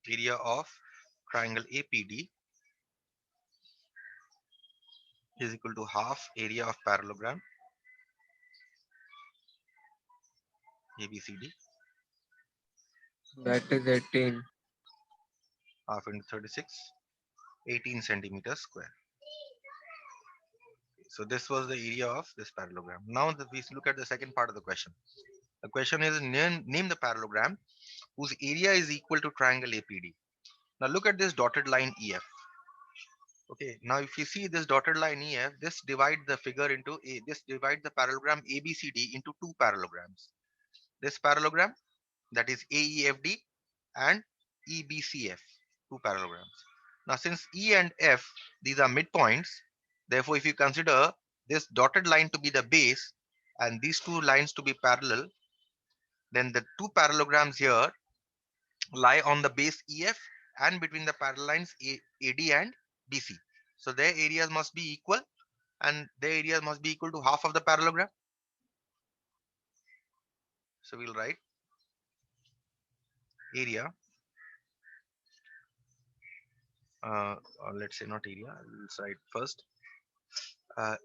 area of triangle APD is equal to half area of parallelogram ABCD, That is 18. half into 36, 18 centimeters square. So this was the area of this parallelogram. Now we look at the second part of the question. The question is name the parallelogram whose area is equal to triangle APD. Now look at this dotted line EF. Okay, now if you see this dotted line EF, this divides the figure into a this divides the parallelogram ABCD into two parallelograms. This parallelogram, that is AEFD, and EBCF, two parallelograms. Now since E and F, these are midpoints, therefore if you consider this dotted line to be the base and these two lines to be parallel, then the two parallelograms here lie on the base EF and between the parallel lines AD and BC. So their areas must be equal, and their areas must be equal to half of the parallelogram. So we'll write area, or let's say not area, let's write first. Uh,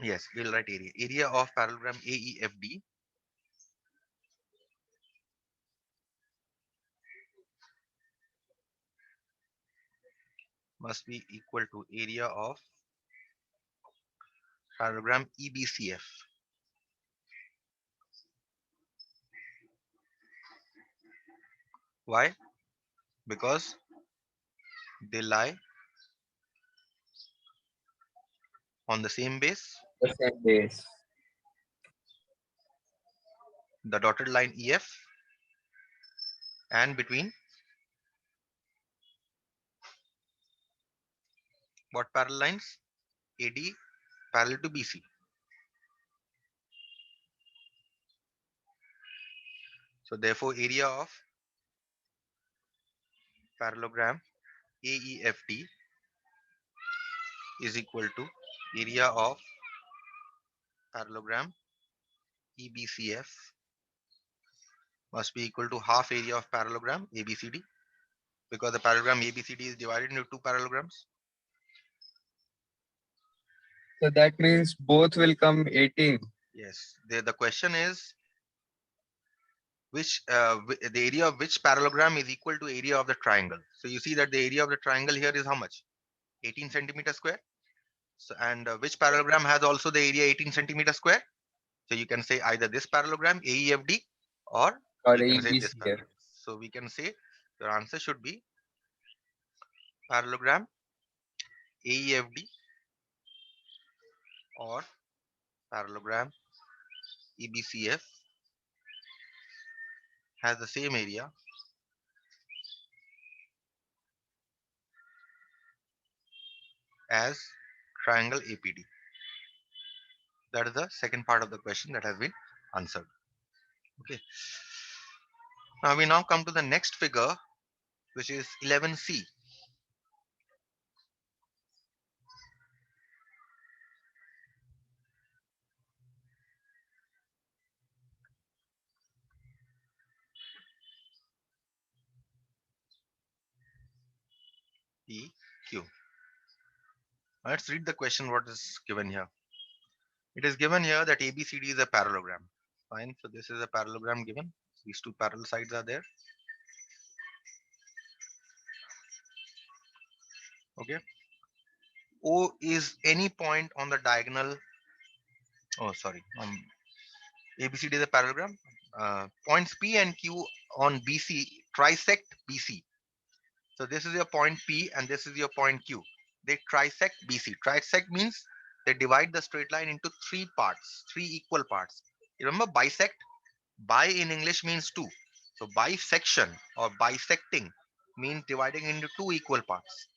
yes, we'll write area. Area of parallelogram AEFD must be equal to area of parallelogram EBCF. Why? Because they lie on the same base. The same base. The dotted line EF and between what parallel lines? AD parallel to BC. So therefore area of parallelogram AEFD is equal to area of parallelogram EBCF must be equal to half area of parallelogram ABCD, because the parallelogram ABCD is divided into two parallelograms. So that means both will come 18. Yes, the question is which the area of which parallelogram is equal to area of the triangle. So you see that the area of the triangle here is how much? 18 centimeter square. So, and which parallelogram has also the area 18 centimeter square? So you can say either this parallelogram AEFD, or Or you can say this ABCF. parallelogram. So we can say your answer should be parallelogram AEFD or parallelogram EBCF has the same area as triangle APD. That is the second part of the question that has been answered. Okay. Now we come to the next figure, which is 11C. EQ. Let's read the question what is given here. It is given here that ABCD is a parallelogram. Fine. So this is a parallelogram given. These two parallel sides are there. Okay. O is any point on the diagonal. Oh, sorry. ABCD is a parallelogram. Points P and Q on BC trisect BC. So this is your point P and this is your point Q. They trisect BC. Trisect means they divide the straight line into three parts, three equal parts. You remember bisect? Bi in English means two. So bisection or bisecting means dividing into two equal parts.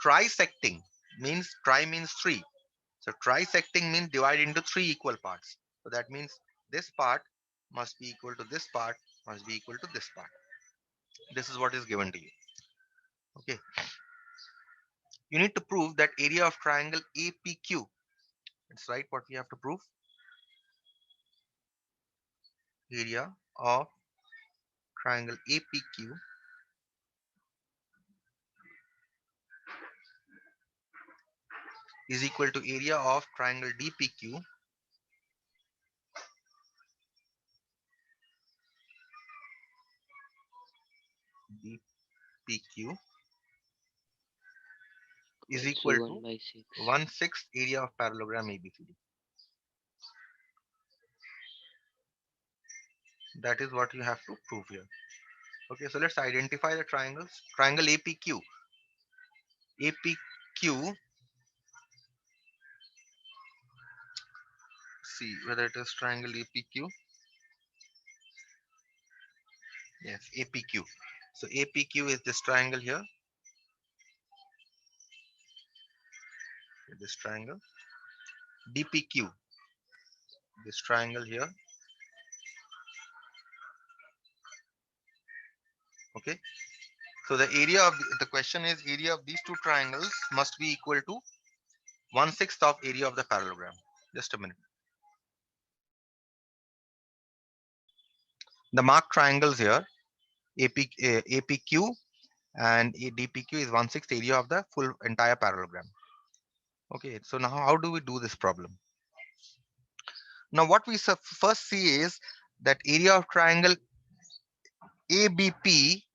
Trisecting means tri means three. So trisecting means divided into three equal parts. So that means this part must be equal to this part must be equal to this part. This is what is given to you. Okay. You need to prove that area of triangle APQ. That's right. What we have to prove. Area of triangle APQ is equal to area of triangle DPQ DPQ is equal Q1 to by 6. 1/6 area of parallelogram ABCD. That is what you have to prove here. Okay, so let's identify the triangles. Triangle APQ. APQ, see whether it is triangle APQ. Yes, APQ. So APQ is this triangle here, this triangle. DPQ, this triangle here. Okay. So the area of the question is area of these two triangles must be equal to 1/6 of area of the parallelogram. Just a minute. The marked triangles here, APQ and DPQ is 1/6 area of the full entire parallelogram. Okay, so now how do we do this problem? Now what we first see is that area of triangle ABP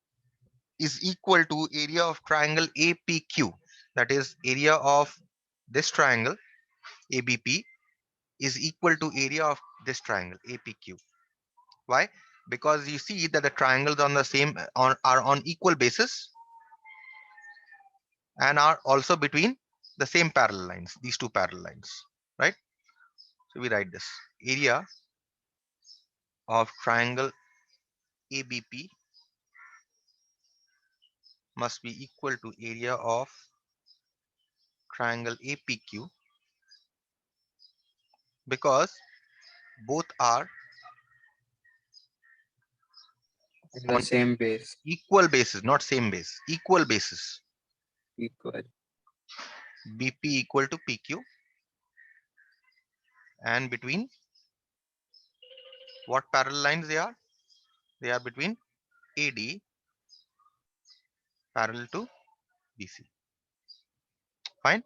is equal to area of triangle APQ. That is area of this triangle ABP is equal to area of this triangle APQ. Why? Because you see that the triangles on the same are on equal basis and are also between the same parallel lines, these two parallel lines, right? So we write this area of triangle ABP must be equal to area of triangle APQ because both are In the on same base, equal basis, not same base, equal basis. equal. BP equal to PQ and between what parallel lines they are? They are between AD parallel to BC. Fine.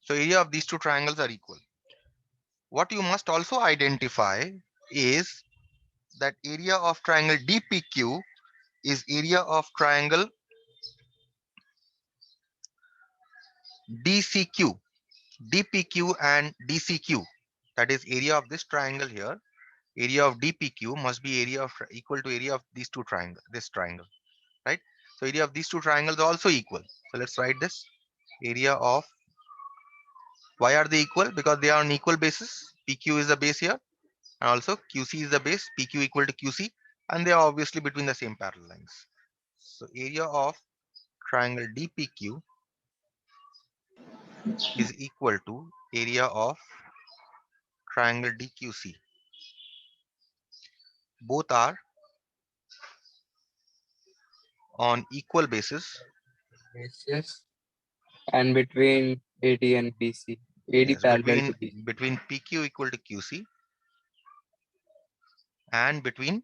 So area of these two triangles are equal. What you must also identify is that area of triangle DPQ is area of triangle DCQ. DPQ and DCQ. That is area of this triangle here. Area of DPQ must be area of equal to area of these two triangles. This triangle, right? So area of these two triangles are also equal. So let's write this area of. Why are they equal? Because they are on equal basis. PQ is the base here, and also QC is the base. PQ equal to QC, and they are obviously between the same parallel lines. So area of triangle DPQ is equal to area of triangle DQC. Both are on equal basis. Yes. And between AD and BC. AD Yes, parallel to BC. between PQ equal to QC and between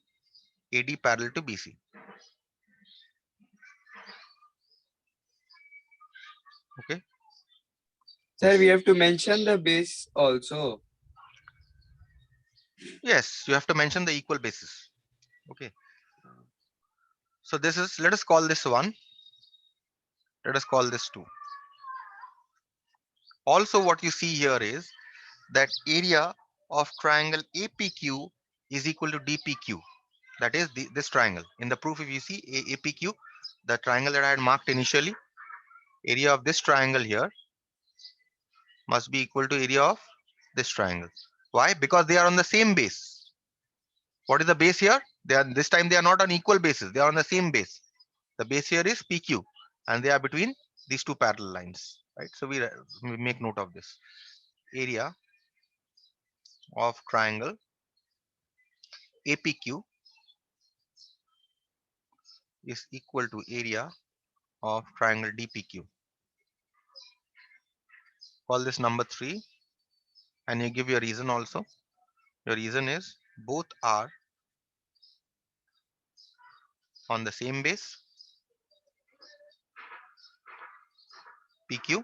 AD parallel to BC. Okay. Sir, Yes. we have to mention the base also. Yes, you have to mention the equal basis. Okay. So this is, let us call this 1. Let us call this 2. Also what you see here is that area of triangle APQ is equal to DPQ. That is this triangle. In the proof, if you see APQ, the triangle that I had marked initially, area of this triangle here must be equal to area of this triangle. Why? Because they are on the same base. What is the base here? They are, this time they are not on equal basis. They are on the same base. The base here is PQ, and they are between these two parallel lines. Right. So we make note of this. Area of triangle APQ is equal to area of triangle DPQ. Call this number 3, and you give your reason also. Your reason is both are on the same base PQ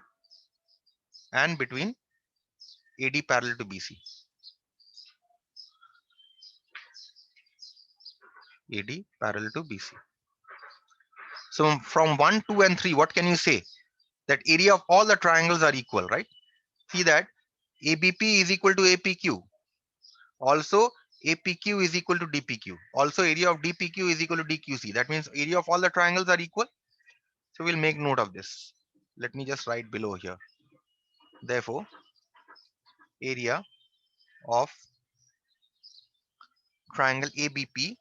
and between AD parallel to BC. AD parallel to BC. So from 1, 2, and 3, what can you say? That area of all the triangles are equal, right? See that ABP is equal to APQ. Also, APQ is equal to DPQ. Also, area of DPQ is equal to DQC. That means area of all the triangles are equal. So we'll make note of this. Let me just write below here. Therefore, area of triangle ABP,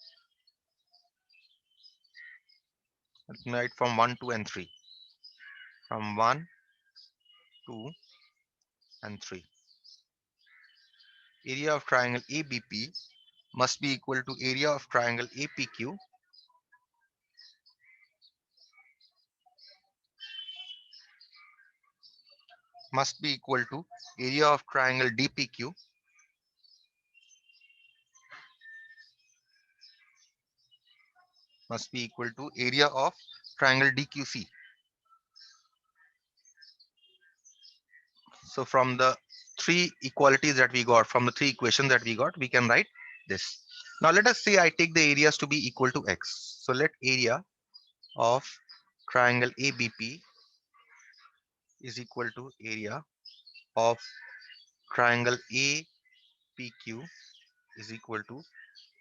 let me write from 1, 2, and 3. From 1, 2, and 3. Area of triangle ABP must be equal to area of triangle APQ must be equal to area of triangle DPQ must be equal to area of triangle DQC. So from the three equalities that we got, from the three equations that we got, we can write this. Now let us say I take the areas to be equal to x. So let area of triangle ABP is equal to area of triangle APQ is equal to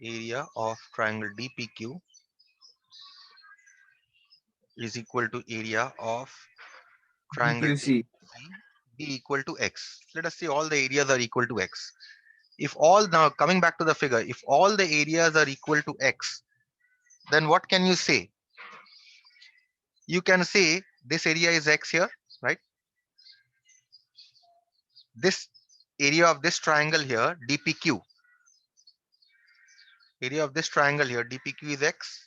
area of triangle DPQ is equal to area of triangle DQC. DQC be equal to x. Let us say all the areas are equal to x. If all, now coming back to the figure, if all the areas are equal to x, then what can you say? You can say this area is x here, right? This area of this triangle here, DPQ, area of this triangle here, DPQ is x,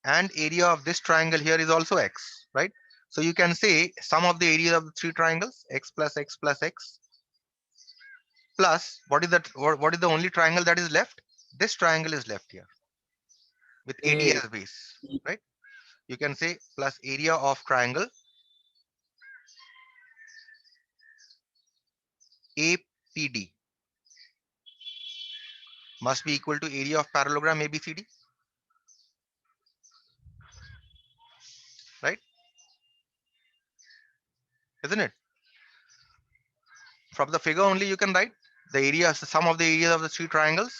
and area of this triangle here is also x, right? So you can say sum of the area of the three triangles, x plus x plus x, plus what is that? What is the only triangle that is left? This triangle is left here with AD A as base, right? You can say plus area of triangle APD must be equal to area of parallelogram ABCD, right? Isn't it? From the figure only you can write the areas, the sum of the areas of the three triangles,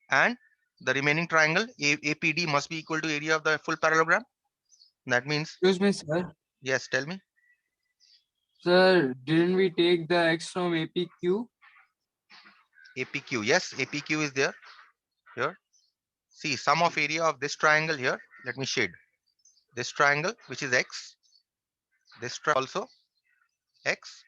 and the remaining triangle APD must be equal to area of the full parallelogram. That means, Excuse me, sir. yes, tell me. Sir, didn't we take the x from APQ? APQ, yes, APQ is there here. See, sum of area of this triangle here. Let me shade this triangle, which is x. This triangle also x.